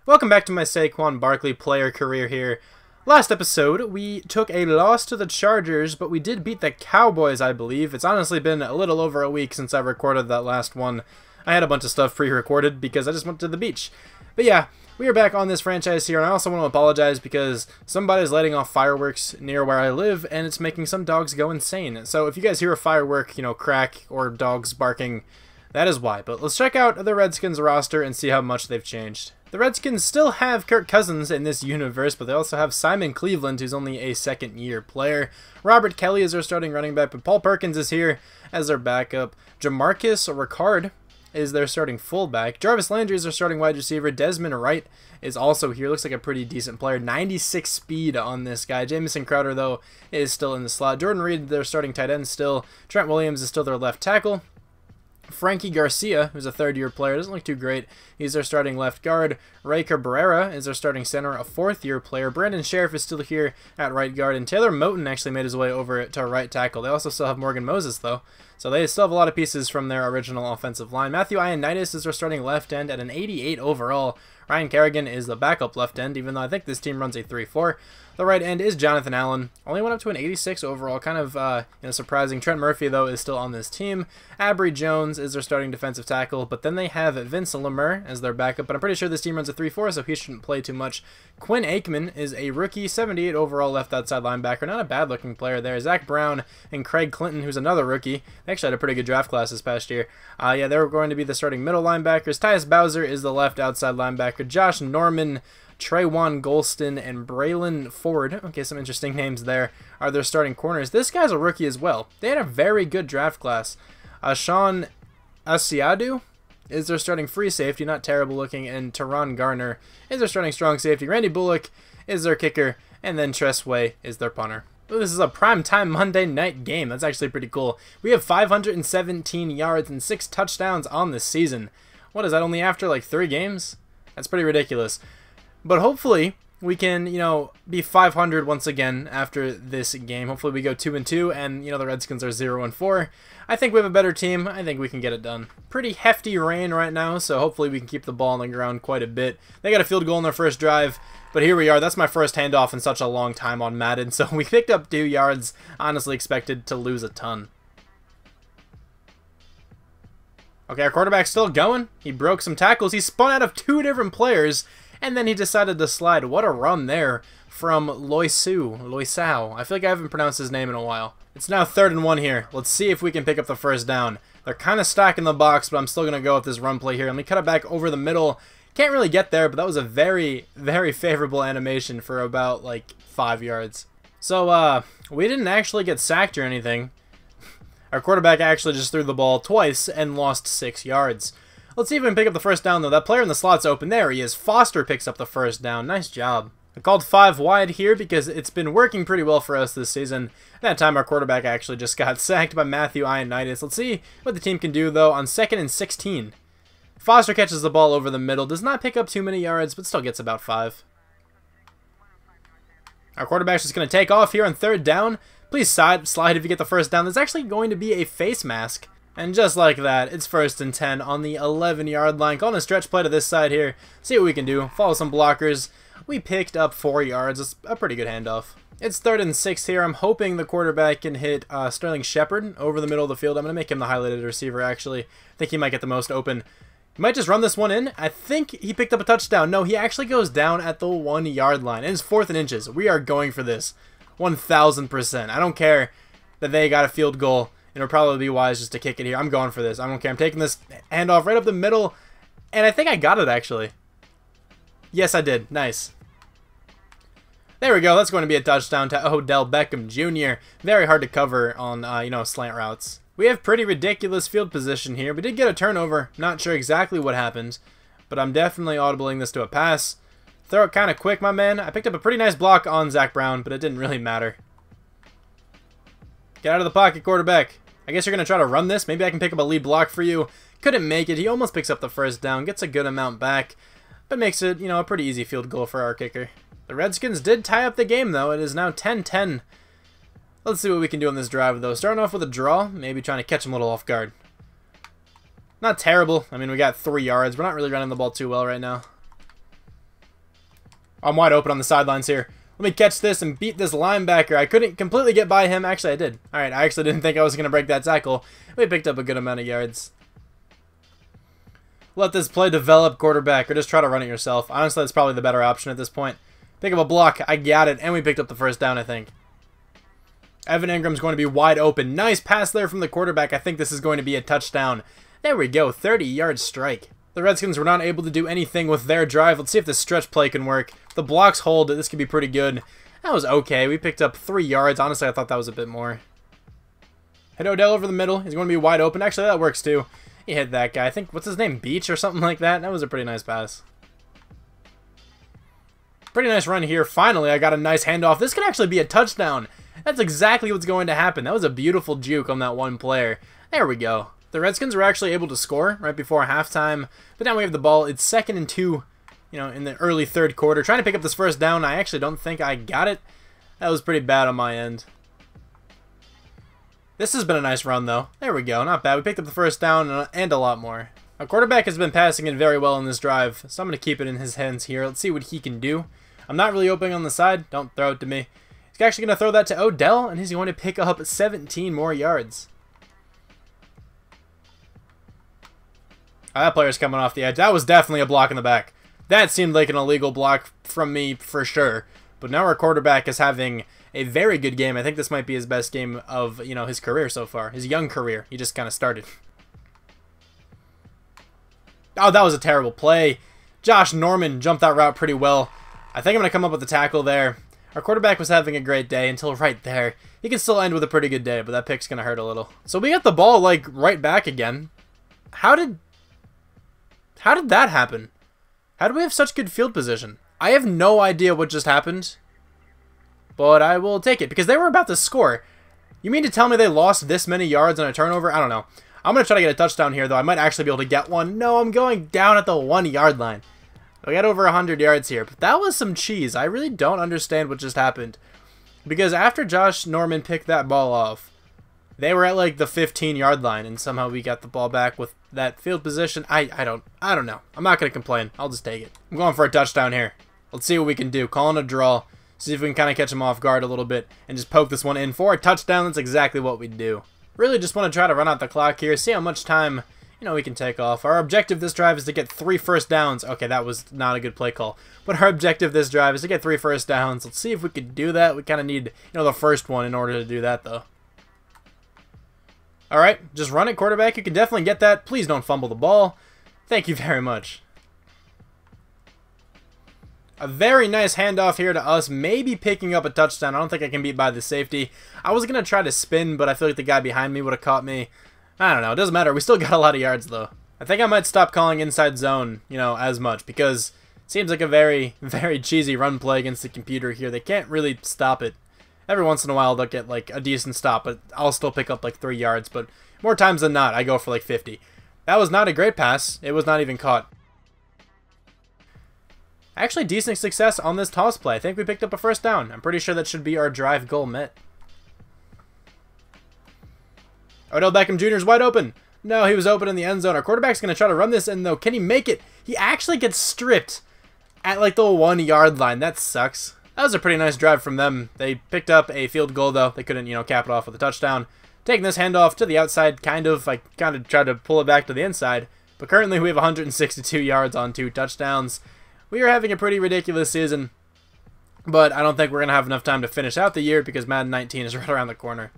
Welcome back to my Saquon Barkley player career here. Last episode, we took a loss to the Chargers, but we did beat the Cowboys, I believe. It's honestly been a little over a week since I recorded that last one. I had a bunch of stuff pre-recorded because I just went to the beach. But yeah, we are back on this franchise here, and I also want to apologize because somebody's lighting off fireworks near where I live, and it's making some dogs go insane. So if you guys hear a firework, crack, or dogs barking, that is why. But let's check out the Redskins roster and see how much they've changed. The Redskins still have Kirk Cousins in this universe, but they also have Simon Cleveland, who's only a second-year player. Robert Kelly is their starting running back, but Paul Perkins is here as their backup. Jamarcus Ricard is their starting fullback. Jarvis Landry is their starting wide receiver. Desmond Wright is also here. Looks like a pretty decent player. 96 speed on this guy. Jamison Crowder, though, is still in the slot. Jordan Reed, their starting tight end, still. Trent Williams is still their left tackle. Frankie Garcia, who's a third-year player, doesn't look too great. He's their starting left guard. Ray Cabrera is their starting center, a fourth-year player. Brandon Sheriff is still here at right guard, and Taylor Moton actually made his way over to right tackle. They also still have Morgan Moses, though, so they still have a lot of pieces from their original offensive line. Matthew Ioannidis is their starting left end at an 88 overall. Ryan Kerrigan is the backup left end, even though I think this team runs a 3-4. The right end is Jonathan Allen. Only went up to an 86 overall. Kind of surprising. Trent Murphy, though, is still on this team. Abry Jones is their starting defensive tackle, but then they have Vince Lemur as their backup, but I'm pretty sure this team runs a 3-4, so he shouldn't play too much. Quinn Aikman is a rookie, 78 overall left outside linebacker. Not a bad-looking player there. Zach Brown and Craig Clinton, who's another rookie. They actually had a pretty good draft class this past year. Yeah, they were going to be the starting middle linebackers. Tyus Bowser is the left outside linebacker. Josh Norman, Trayvon Golston, and Braylon Ford, okay, some interesting names there, are their starting corners. This guy's a rookie as well. They had a very good draft class. Sean Asiadu is their starting free safety, not terrible looking, and Teron Garner is their starting strong safety. Randy Bullock is their kicker, and then Tress Way is their punter. Ooh, this is a primetime Monday night game. That's actually pretty cool. We have 517 yards and 6 touchdowns on this season. What is that, only after like 3 games? That's pretty ridiculous. But hopefully we can, be 500 once again after this game. Hopefully we go 2-2, and the Redskins are 0-4. I think we have a better team. I think we can get it done. Pretty hefty rain right now, so hopefully we can keep the ball on the ground quite a bit. They got a field goal in their first drive, but here we are. That's my first handoff in such a long time on Madden, so we picked up 2 yards. Honestly expected to lose a ton. Okay, our quarterback's still going. He broke some tackles. He spun out of 2 different players, and then he decided to slide. What a run there from Loisau. I feel like I haven't pronounced his name in a while. It's now 3rd and 1 here. Let's see if we can pick up the first down. They're kind of stacking the box, but I'm still going to go with this run play here. Let me cut it back over the middle. Can't really get there, but that was a very, very favorable animation for about, 5 yards. So, we didn't actually get sacked or anything. Our quarterback actually just threw the ball twice and lost 6 yards. Let's see if we can pick up the first down, though. That player in the slot's open. There he is. Foster picks up the first down. Nice job. I called 5 wide here because it's been working pretty well for us this season. At that time, our quarterback actually just got sacked by Matthew Ioannidis. Let's see what the team can do, though, on 2nd and 16. Foster catches the ball over the middle. Does not pick up too many yards, but still gets about 5. Our quarterback's just going to take off here on 3rd down. Please slide if you get the first down. There's actually going to be a face mask. And just like that, it's 1st and 10 on the 11-yard line. Calling a stretch play to this side here. See what we can do. Follow some blockers. We picked up 4 yards. It's a pretty good handoff. It's 3rd and 6 here. I'm hoping the quarterback can hit Sterling Shepard over the middle of the field. I'm going to make him the highlighted receiver, actually. I think he might get the most open. He might just run this one in. I think he picked up a touchdown. No, he actually goes down at the 1-yard line. And it's 4th and inches. We are going for this. 1,000%. I don't care that they got a field goal. It'll probably be wise just to kick it here. I'm going for this. I don't care. I'm taking this handoff right up the middle. And I think I got it, actually. Yes, I did. Nice. There we go. That's going to be a touchdown to Odell Beckham Jr. Very hard to cover on, slant routes. We have pretty ridiculous field position here. We did get a turnover. Not sure exactly what happened. But I'm definitely audibling this to a pass. Throw it kind of quick, my man. I picked up a pretty nice block on Zach Brown, but it didn't really matter. Get out of the pocket, quarterback. I guess you're going to try to run this. Maybe I can pick up a lead block for you. Couldn't make it. He almost picks up the first down. Gets a good amount back. But makes it, a pretty easy field goal for our kicker. The Redskins did tie up the game, though. It is now 10-10. Let's see what we can do on this drive, though. Starting off with a draw, maybe trying to catch him a little off guard. Not terrible. I mean, we got 3 yards. We're not really running the ball too well right now. I'm wide open on the sidelines here. Let me catch this and beat this linebacker. I couldn't completely get by him. Actually, I did. All right, I actually didn't think I was going to break that tackle. We picked up a good amount of yards. Let this play develop, quarterback, or just try to run it yourself. Honestly, that's probably the better option at this point. Pick up a block. I got it, and we picked up the first down, I think. Evan Ingram's going to be wide open. Nice pass there from the quarterback. I think this is going to be a touchdown. There we go, 30-yard strike. The Redskins were not able to do anything with their drive. Let's see if this stretch play can work. If the blocks hold, this could be pretty good. That was okay. We picked up 3 yards. Honestly, I thought that was a bit more. Hit Odell over the middle. He's going to be wide open. Actually, that works too. He hit that guy. I think, what's his name? Beach or something like that? That was a pretty nice pass. Pretty nice run here. Finally, I got a nice handoff. This could actually be a touchdown. That's exactly what's going to happen. That was a beautiful juke on that one player. There we go. The Redskins were actually able to score right before halftime, but now we have the ball. It's 2nd and 2, you know, in the early 3rd quarter. Trying to pick up this first down. I actually don't think I got it. That was pretty bad on my end. This has been a nice run, though. There we go. Not bad. We picked up the first down and a lot more. Our quarterback has been passing it very well in this drive, so I'm going to keep it in his hands here. Let's see what he can do. I'm not really opening on the side. Don't throw it to me. He's actually going to throw that to Odell, and he's going to pick up 17 more yards. Oh, that player's coming off the edge. That was definitely a block in the back. That seemed like an illegal block from me for sure. But now our quarterback is having a very good game. I think this might be his best game of, you know, his career so far. His young career. He just kind of started. Oh, that was a terrible play. Josh Norman jumped that route pretty well. I think I'm going to come up with a tackle there. Our quarterback was having a great day until right there. He can still end with a pretty good day, but that pick's going to hurt a little. So we got the ball, like, right back again. How did that happen? How do we have such good field position? I have no idea what just happened, but I will take it because they were about to score. You mean to tell me they lost this many yards on a turnover? I don't know. I'm going to try to get a touchdown here, though. I might actually be able to get one. No, I'm going down at the 1-yard line. I got over 100 yards here, but that was some cheese. I really don't understand what just happened because after Josh Norman picked that ball off, they were at like the 15-yard line, and somehow we got the ball back with that field position. I don't know. I'm not going to complain. I'll just take it. I'm going for a touchdown here. Let's see what we can do. Calling a draw. See if we can kind of catch him off guard a little bit and just poke this one in for a touchdown. That's exactly what we do. Really just want to try to run out the clock here, see how much time, you know, we can take off. Our objective this drive is to get 3 first downs. Okay, that was not a good play call. But our objective this drive is to get 3 first downs. Let's see if we could do that. We kind of need, you know, the first one in order to do that, though. All right, just run it, quarterback. You can definitely get that. Please don't fumble the ball. Thank you very much. A very nice handoff here to us, maybe picking up a touchdown. I don't think I can beat by the safety. I was going to try to spin, but I feel like the guy behind me would have caught me. I don't know. It doesn't matter. We still got a lot of yards, though. I think I might stop calling inside zone, you know, as much, because it seems like a very, very cheesy run play against the computer here. They can't really stop it. Every once in a while, they'll get, like, a decent stop, but I'll still pick up, like, 3 yards. But more times than not, I go for, like, 50. That was not a great pass. It was not even caught. Actually, decent success on this toss play. I think we picked up a first down. I'm pretty sure that should be our drive goal met. Odell Beckham Jr. is wide open. No, he was open in the end zone. Our quarterback's going to try to run this in, though. Can he make it? He actually gets stripped at, like, the 1-yard line. That sucks. That was a pretty nice drive from them. They picked up a field goal, though. They couldn't, you know, cap it off with a touchdown. Taking this handoff to the outside, kind of. I kind of tried to pull it back to the inside. But currently, we have 162 yards on 2 touchdowns. We are having a pretty ridiculous season. But I don't think we're going to have enough time to finish out the year because Madden 19 is right around the corner.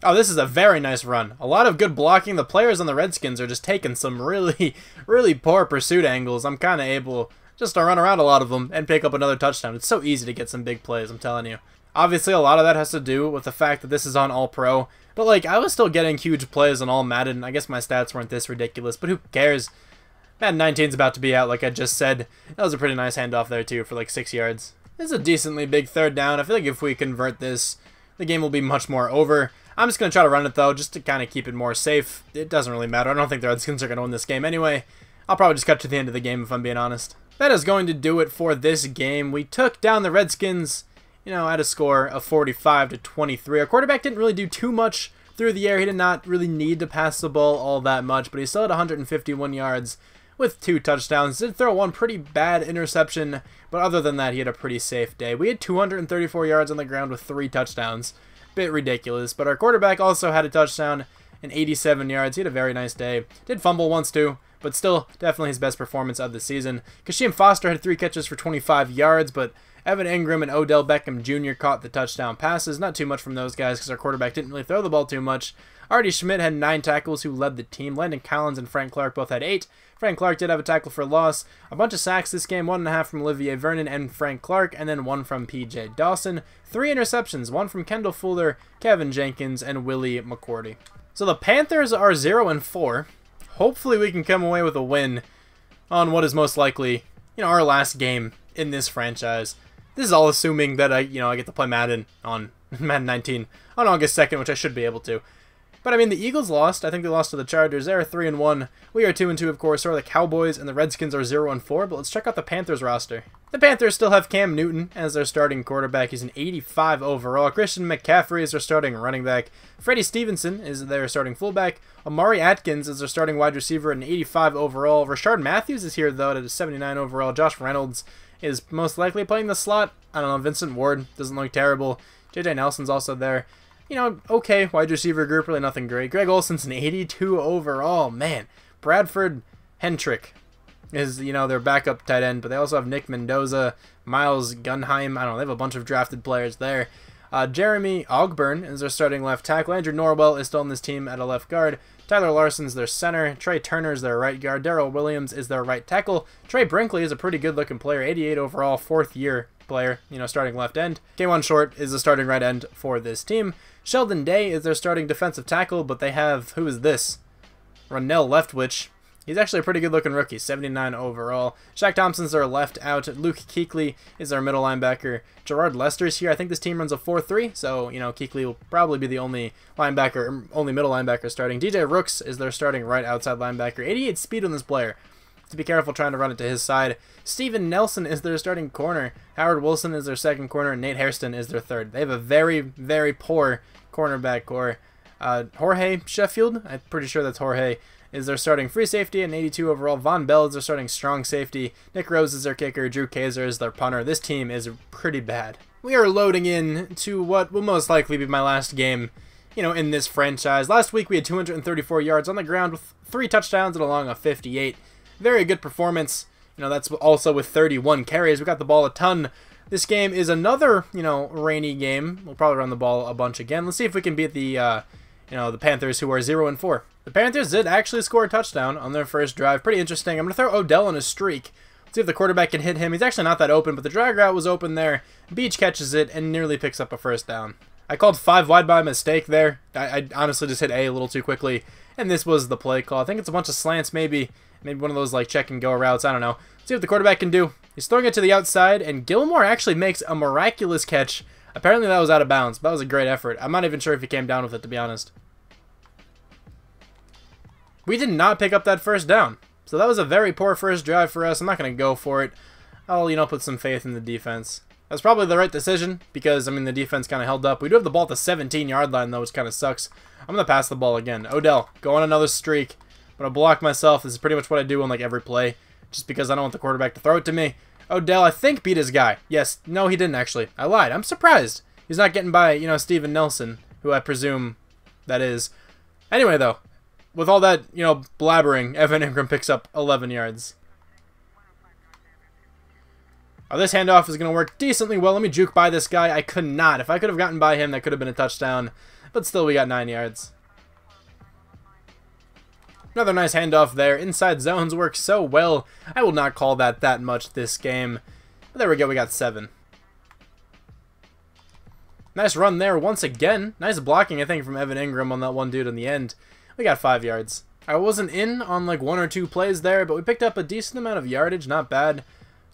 Oh, this is a very nice run. A lot of good blocking. The players on the Redskins are just taking some really, really poor pursuit angles. I'm kind of able just to run around a lot of them and pick up another touchdown. It's so easy to get some big plays, I'm telling you. Obviously, a lot of that has to do with the fact that this is on All-Pro. But, like, I was still getting huge plays on all Madden. I guess my stats weren't this ridiculous, but who cares? Madden 19 is about to be out, like I just said. That was a pretty nice handoff there, too, for like 6 yards. This is a decently big third down. I feel like if we convert this, the game will be much more over. I'm just going to try to run it, though, just to kind of keep it more safe. It doesn't really matter. I don't think the Redskins are going to win this game anyway. I'll probably just cut to the end of the game, if I'm being honest. That is going to do it for this game. We took down the Redskins at a score of 45-23. Our quarterback didn't really do too much through the air. He did not really need to pass the ball all that much, but he still had 151 yards with 2 touchdowns. Did throw one pretty bad interception, but other than that, he had a pretty safe day. We had 234 yards on the ground with 3 touchdowns. Bit ridiculous, but our quarterback also had a touchdown and 87 yards. He had a very nice day. Did fumble once too, but still definitely his best performance of the season. Kasheem Foster had 3 catches for 25 yards, but Evan Ingram and Odell Beckham Jr. caught the touchdown passes. Not too much from those guys because our quarterback didn't really throw the ball too much. Artie Schmidt had 9 tackles, who led the team. Landon Collins and Frank Clark both had 8. Frank Clark did have a tackle for loss. A bunch of sacks this game, 1.5 from Olivier Vernon and Frank Clark, and then 1 from P.J. Dawson. 3 interceptions, 1 from Kendall Fuller, Kevin Jenkins, and Willie McCourty. So the Panthers are 0-4. Hopefully we can come away with a win on what is most likely, our last game in this franchise. This is all assuming that I get to play Madden on Madden 19 on August 2nd, which I should be able to. But I mean, the Eagles lost. I think they lost to the Chargers. They're 3-1. We are 2-2, of course. So are the Cowboys, and the Redskins are 0-4. But let's check out the Panthers roster. The Panthers still have Cam Newton as their starting quarterback. He's an 85 overall. Christian McCaffrey is their starting running back. Freddie Stevenson is their starting fullback. Amari Atkins is their starting wide receiver at an 85 overall. Rashard Matthews is here, though, at a 79 overall. Josh Reynolds is most likely playing the slot. I don't know. Vincent Ward doesn't look terrible. J.J. Nelson's also there. Okay, wide receiver group, really nothing great. Greg Olson's an 82 overall. Man, Bradford Hentrick is, their backup tight end, but they also have Nick Mendoza, Miles Gunheim. I don't know, they have a bunch of drafted players there. Jeremy Ogburn is their starting left tackle. Andrew Norwell is still on this team at a left guard. Tyler Larson's their center. Trey Turner is their right guard. Darrell Williams is their right tackle. Trey Brinkley is a pretty good-looking player, 88 overall, 4th-year player, starting left end. K'Wan Short is the starting right end for this team. Sheldon Day is their starting defensive tackle, but they have, who is this? Ronell Leftwich. He's actually a pretty good-looking rookie, 79 overall. Shaq Thompson's their left out. Luke Kuechly is their middle linebacker. Gerard Lester's here. I think this team runs a 4-3, so, Kuechly will probably be the only middle linebacker starting. DJ Rooks is their starting right outside linebacker. 88 speed on this player. To be careful trying to run it to his side. Steven Nelson is their starting corner. Howard Wilson is their second corner, and Nate Hairston is their third. They have a very, very poor cornerback core. Jorge Sheffield, I'm pretty sure that's Jorge, is their starting free safety, and 82 overall. Von Bell is their starting strong safety. Nick Rose is their kicker. Drew Kaiser is their punter. This team is pretty bad. We are loading in to what will most likely be my last game, in this franchise. Last week we had 234 yards on the ground with 3 touchdowns and along a 58. Very good performance. That's also with 31 carries. We got the ball a ton. This game is another, rainy game. We'll probably run the ball a bunch again. Let's see if we can beat the, the Panthers, who are 0-4. The Panthers did actually score a touchdown on their first drive. Pretty interesting. I'm going to throw Odell on a streak. Let's see if the quarterback can hit him. He's actually not that open, but the drag route was open there. Beach catches it and nearly picks up a first down. I called 5 wide by mistake there. I honestly just hit A a little too quickly, and this was the play call. I think it's a bunch of slants, maybe one of those like check and go routes. I don't know. Let's see what the quarterback can do. He's throwing it to the outside, and Gilmore actually makes a miraculous catch. Apparently that was out of bounds. That was a great effort. I'm not even sure if he came down with it, to be honest. We did not pick up that first down. So that was a very poor first drive for us. I'm not going to go for it. I'll, put some faith in the defense. That's probably the right decision because, the defense kind of held up. We do have the ball at the 17-yard line, though, which kind of sucks. I'm going to pass the ball again. Odell, go on another streak. I'm going to block myself. This is pretty much what I do on, every play, just because I don't want the quarterback to throw it to me. Odell, I think, beat his guy. Yes. No, he didn't, actually. I lied. I'm surprised. He's not getting by, Steven Nelson, who I presume that is. Anyway, though, with all that, blabbering, Evan Ingram picks up 11 yards. Oh, this handoff is going to work decently well. Let me juke by this guy. I could not. If I could have gotten by him, that could have been a touchdown. But still, we got 9 yards. Another nice handoff there. Inside zones work so well. I will not call that much this game. But there we go. We got 7. Nice run there once again. Nice blocking, I think, from Evan Ingram on that one dude in the end. We got 5 yards. I wasn't in on 1 or 2 plays there, but we picked up a decent amount of yardage. Not bad.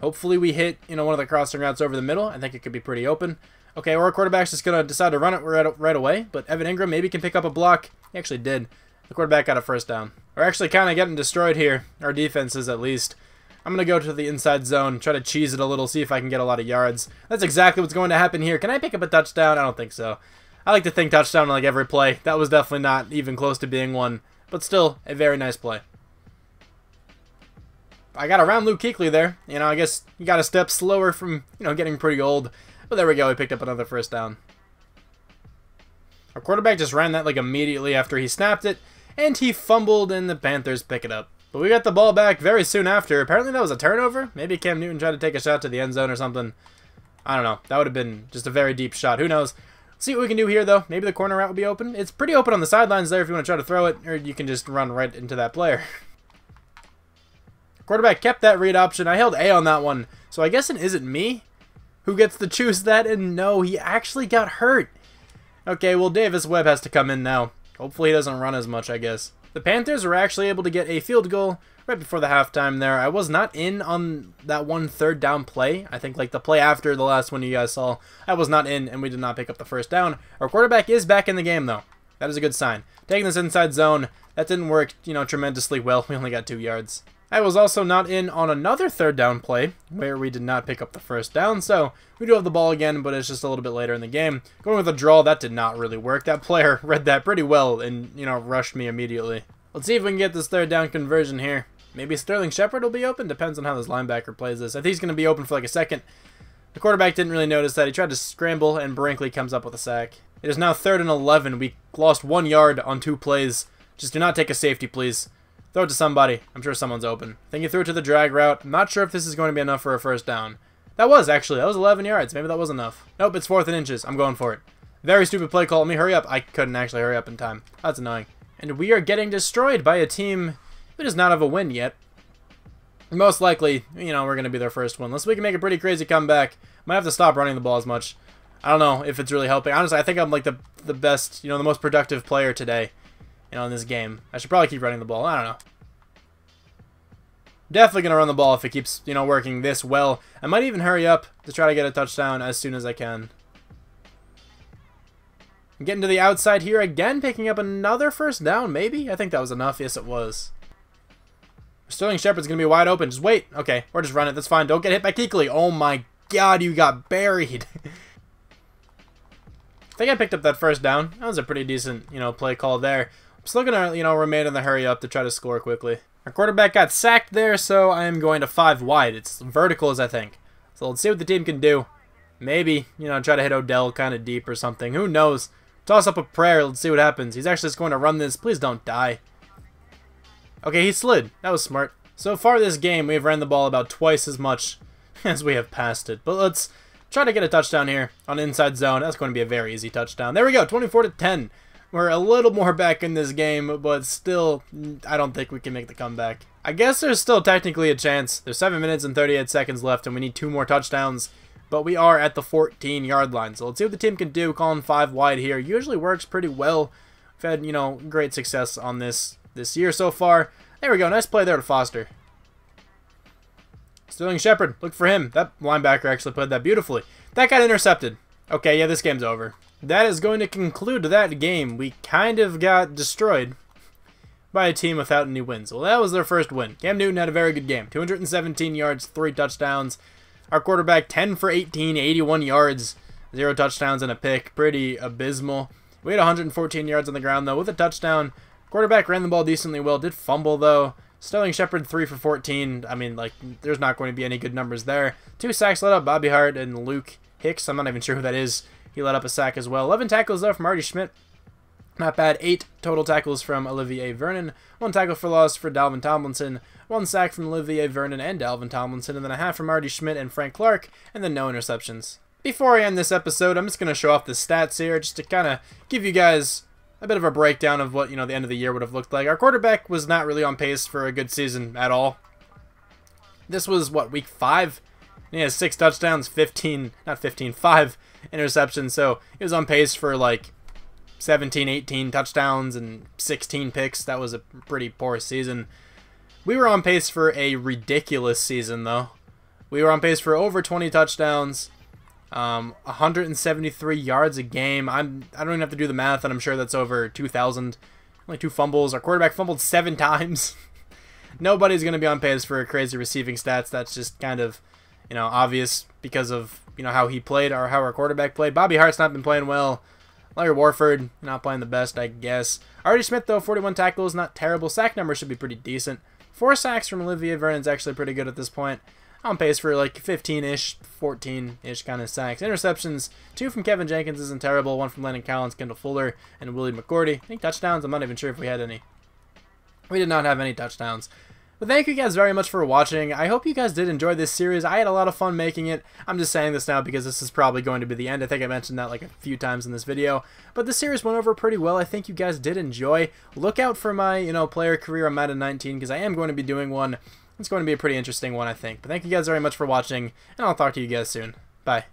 Hopefully we hit, one of the crossing routes over the middle. I think it could be pretty open. Okay, our quarterback's just going to decide to run it right away, but Evan Ingram maybe can pick up a block. He actually did. The quarterback got a first down. We're actually kind of getting destroyed here. Our defense is, at least. I'm going to go to the inside zone, try to cheese it a little, see if I can get a lot of yards. That's exactly what's going to happen here. Can I pick up a touchdown? I don't think so. I like to think touchdown on like every play. That was definitely not even close to being one, but still a very nice play. I got around Luke Kuechly there. You know, I guess you got to step slower from, you know, getting pretty old. But there we go. We picked up another first down. Our quarterback just ran that like immediately after he snapped it, and he fumbled, and the Panthers pick it up. But we got the ball back very soon after. Apparently that was a turnover. Maybe Cam Newton tried to take a shot to the end zone or something. I don't know. That would have been just a very deep shot. Who knows? Let's see what we can do here, though. Maybe the corner route will be open. It's pretty open on the sidelines there if you want to try to throw it, or you can just run right into that player. Quarterback kept that read option. I held A on that one. So I guess it isn't me who gets to choose that. And no, he actually got hurt. Okay, well, Davis Webb has to come in now. Hopefully he doesn't run as much, I guess. The Panthers were actually able to get a field goal right before the halftime there. I was not in on that one third down play. I think like the play after the last one you guys saw. I was not in, and we did not pick up the first down. Our quarterback is back in the game, though. That is a good sign. Taking this inside zone, that didn't work, you know, tremendously well. We only got 2 yards. I was also not in on another third down play where we did not pick up the first down, so we do have the ball again, but it's just a little bit later in the game. Going with a draw, that did not really work. That player read that pretty well and, you know, rushed me immediately. Let's see if we can get this third down conversion here. Maybe Sterling Shepard will be open. Depends on how this linebacker plays this. I think he's going to be open for like a second. The quarterback didn't really notice that. He tried to scramble, and Brinkley comes up with a sack. It is now 3rd and 11. We lost 1 yard on 2 plays. Just do not take a safety, please. Throw it to somebody. I'm sure someone's open. I think he threw it to the drag route. I'm not sure if this is going to be enough for a first down. That was, actually. That was 11 yards. Maybe that was enough. Nope, it's 4th and inches. I'm going for it. Very stupid play call. Let me hurry up. I couldn't actually hurry up in time. That's annoying. And we are getting destroyed by a team who does not have a win yet. Most likely, you know, we're going to be their first one. Unless we can make a pretty crazy comeback. Might have to stop running the ball as much. I don't know if it's really helping. Honestly, I think I'm like the best, you know, the most productive player today, you know, in this game. I should probably keep running the ball. I don't know. Definitely going to run the ball if it keeps, you know, working this well. I might even hurry up to try to get a touchdown as soon as I can. I'm getting to the outside here again, picking up another first down, maybe? I think that was enough. Yes, it was. Sterling Shepard's going to be wide open. Just wait. Okay, or just run it. That's fine. Don't get hit by Kuechly. Oh my god, you got buried. I think I picked up that first down. That was a pretty decent, you know, play call there. I'm still going to, you know, remain in the hurry up to try to score quickly. Our quarterback got sacked there, so I am going to 5 wide. It's verticals, I think. So let's see what the team can do. Maybe, you know, try to hit Odell kind of deep or something. Who knows? Toss up a prayer. Let's see what happens. He's actually just going to run this. Please don't die. Okay, he slid. That was smart. So far this game, we've ran the ball about twice as much as we have passed it. But let's try to get a touchdown here on inside zone. That's going to be a very easy touchdown. There we go, 24-10. We're a little more back in this game, but still, I don't think we can make the comeback. I guess there's still technically a chance. There's 7 minutes and 38 seconds left, and we need 2 more touchdowns. But we are at the 14-yard line. So let's see what the team can do. Calling 5 wide here usually works pretty well. We've had, you know, great success on this year so far. There we go. Nice play there to Foster. Sterling Shepard. Look for him. That linebacker actually played that beautifully. That got intercepted. Okay, yeah, this game's over. That is going to conclude that game. We kind of got destroyed by a team without any wins. Well, that was their first win. Cam Newton had a very good game. 217 yards, 3 touchdowns. Our quarterback, 10 for 18, 81 yards, 0 touchdowns and a pick. Pretty abysmal. We had 114 yards on the ground, though, with a touchdown. Quarterback ran the ball decently well. Did fumble, though. Sterling Shepard, 3 for 14. I mean, like, there's not going to be any good numbers there. 2 sacks let up. Bobby Hart and Luke Hicks. I'm not even sure who that is. He let up a sack as well. 11 tackles, though, from Artie Schmidt. Not bad. 8 total tackles from Olivier Vernon. 1 tackle for loss for Dalvin Tomlinson. 1 sack from Olivier Vernon and Dalvin Tomlinson. And then a half from Artie Schmidt and Frank Clark. And then no interceptions. Before I end this episode, I'm just going to show off the stats here just to kind of give you guys a bit of a breakdown of what, you know, the end of the year would have looked like. Our quarterback was not really on pace for a good season at all. This was, what, week 5? He has 6 touchdowns, 5 interceptions. So he was on pace for like 17, 18 touchdowns and 16 picks. That was a pretty poor season. We were on pace for a ridiculous season, though. We were on pace for over 20 touchdowns, 173 yards a game. I don't even have to do the math, and I'm sure that's over 2,000. Only 2 fumbles. Our quarterback fumbled 7 times. Nobody's going to be on pace for crazy receiving stats. That's just kind of, obvious because of, how he played or how our quarterback played. Bobby Hart's not been playing well. Larry Warford, not playing the best, I guess. Artie Smith, though, 41 tackles, not terrible. Sack number should be pretty decent. 4 sacks from Olivier Vernon's actually pretty good at this point. On pace for like 15-ish, 14-ish kind of sacks. Interceptions, 2 from Kevin Jenkins isn't terrible. 1 from Landon Collins, Kendall Fuller, and Willie McGordy. Any touchdowns? I'm not even sure if we had any. We did not have any touchdowns. But thank you guys very much for watching. I hope you guys did enjoy this series. I had a lot of fun making it. I'm just saying this now because this is probably going to be the end. I think I mentioned that like a few times in this video. But the series went over pretty well. I think you guys did enjoy. Look out for my, player career on Madden 19 because I am going to be doing one. It's going to be a pretty interesting one, I think. But thank you guys very much for watching, and I'll talk to you guys soon. Bye.